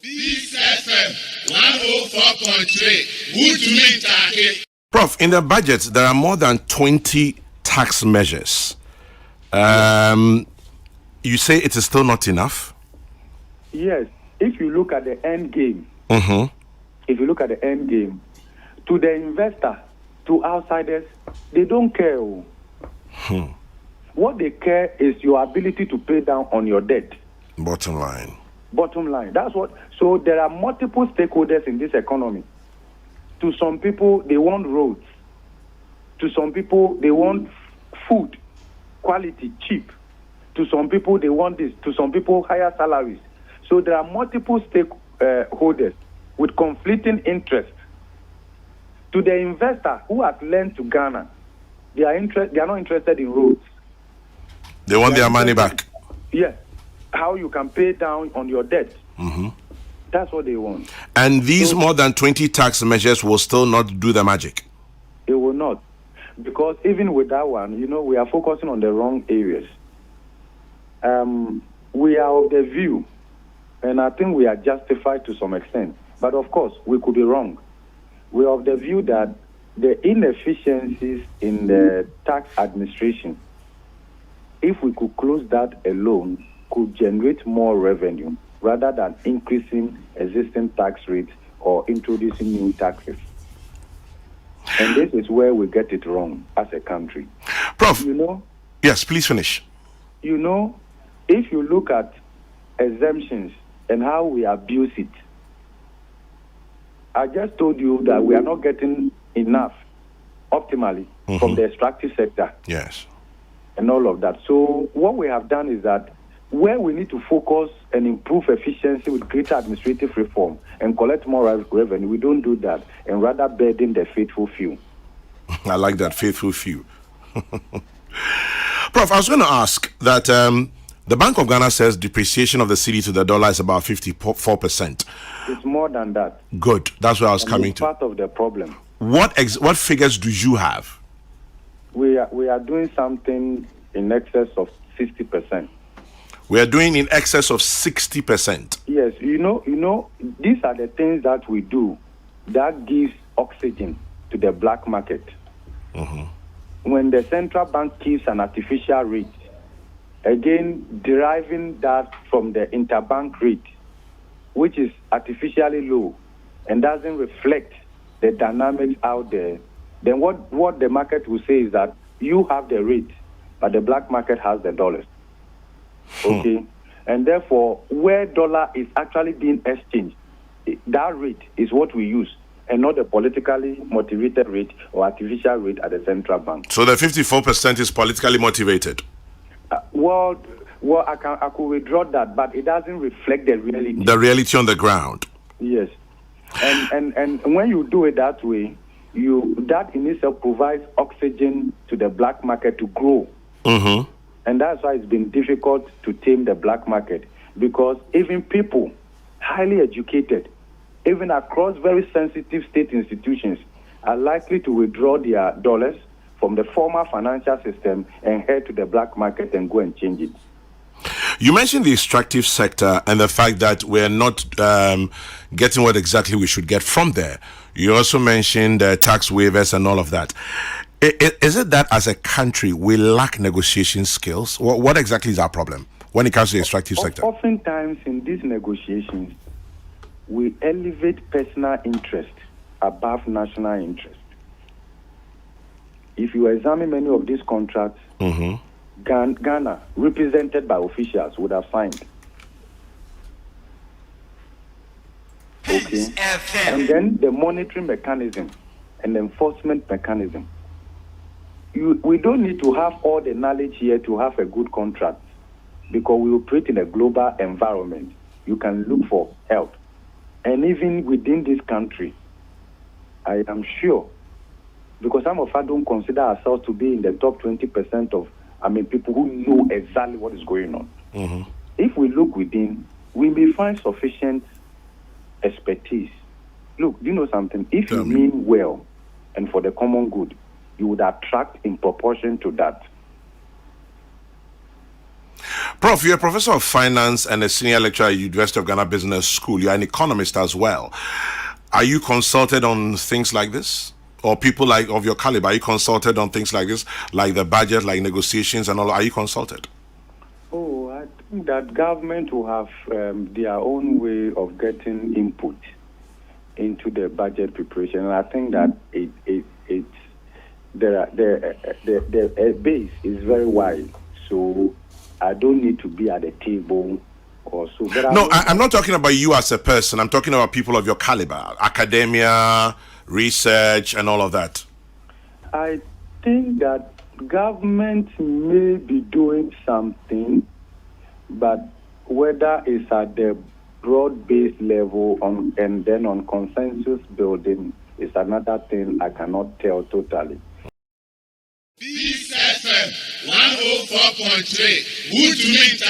Peace FM 104.3. Good to meet you. Prof, in the budget, there are more than 20 tax measures. You say it is still not enough? Yes. If you look at the end game, to the investor, to outsiders, they don't care. What they care is your ability to pay down on your debt. Bottom line. That's what. So there are multiple stakeholders in this economy. To some people, they want roads. To some people, they want food, quality, cheap. To some people, they want this. To some people, higher salaries. So there are multiple stakeholders with conflicting interests. To the investor who has lent to Ghana, they are not interested in roads. They want their money back. Yes. How you can pay down on your debt. That's what they want. And these more than 20 tax measures will still not do the magic? It will not. Because even with that one, we are focusing on the wrong areas. We are of the view, and I think we are justified to some extent, but of course, we could be wrong. We are of the view that the inefficiencies in the tax administration, if we could close that alone, could generate more revenue rather than increasing existing tax rates or introducing new taxes. And this is where we get it wrong as a country. Prof, yes, please finish. If you look at exemptions and how we abuse it, I just told you that we are not getting enough optimally from the extractive sector. Yes. And all of that. So what we have done is that where we need to focus and improve efficiency with greater administrative reform and collect more revenue, we don't do that and rather burden the faithful few. I like that, faithful few. Prof, I was going to ask that the Bank of Ghana says depreciation of the cedi to the dollar is about 54%. It's more than that. Good. That's where I was coming to. Part of the problem. What figures do you have? We are doing something in excess of 60%. We are doing in excess of 60%. Yes, these are the things that we do that gives oxygen to the black market. When the central bank keeps an artificial rate, again deriving that from the interbank rate, which is artificially low and doesn't reflect the dynamics out there, then what the market will say is that you have the rate, but the black market has the dollars. Okay? And therefore, where dollar is actually being exchanged, that rate is what we use, and not the politically motivated rate or artificial rate at the central bank. So the 54% is politically motivated? Well, I could withdraw that, but it doesn't reflect the reality. The reality on the ground. Yes. And when you do it that way, that in itself provides oxygen to the black market to grow. And that's why it's been difficult to tame the black market, because even people, highly educated, even across very sensitive state institutions, are likely to withdraw their dollars from the former financial system and head to the black market and go and change it. You mentioned the extractive sector and the fact that we're not getting what exactly we should get from there. You also mentioned tax waivers and all of that. Is it that as a country we lack negotiation skills? What exactly is our problem when it comes to the extractive sector? Oftentimes in these negotiations, we elevate personal interest above national interest. If you examine many of these contracts, Ghana, represented by officials, would have signed. Okay. And then the monitoring mechanism and the enforcement mechanism. We don't need to have all the knowledge here to have a good contract, because we operate in a global environment. You can look for help. And even within this country, I am sure, because some of us don't consider ourselves to be in the top 20% of people who know exactly what is going on. If we look within, we may find sufficient expertise. Look, do you know something? If you mean well and for the common good, you would attract in proportion to that. Prof, you're a professor of finance and a senior lecturer at University of Ghana Business School. You're an economist as well. Are you consulted on things like this? Or people like of your caliber, are you consulted on things like this, like the budget, like negotiations and all? Are you consulted? Oh, I think that government will have their own way of getting input into the budget preparation. And I think that the base is very wide, so I don't need to be at the table or so. But I'm not talking about you as a person. I'm talking about people of your caliber, academia, research, and all of that. I think that government may be doing something, but whether it's at the broad-based level and then on consensus building is another thing I cannot tell totally. Peace FM 104.3. Who to meet